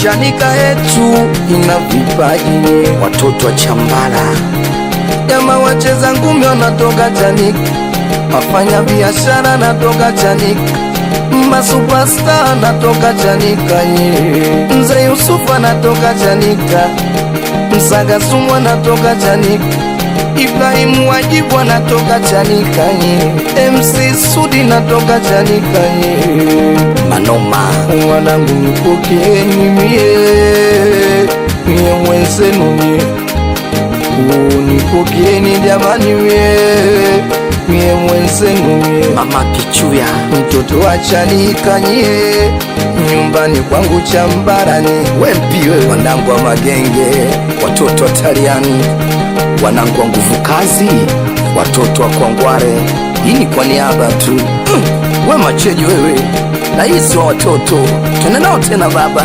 Chanika yetu ina vipaji, watoto wa Chambala. Jamaa wacheza ngumi wanatoka Chanika, wafanya biashara natoka Chanika, masuperstar natoka Chanika, Mzee Yusufu natoka Chanika, Msaga Sumu natoka Chanika, Ibrahimu Wajibu natoka Chanika, MC Sudi natoka Chanika. Manoma wanangu nipokeeni mie mwenzenu nipokeeni jamani mie mwenzenu Mama Kichuya mtoto wa Chanika nyumbani kwangu Chambarani. Wempiwe wanangu wa Magenge, watoto wa Taliani, wanangu wa nguvu kazi, watoto wa Kwangware. Hii ni kwa niaba tu. We macheji wewe, na hisi wa watoto, tuna nao tena baba.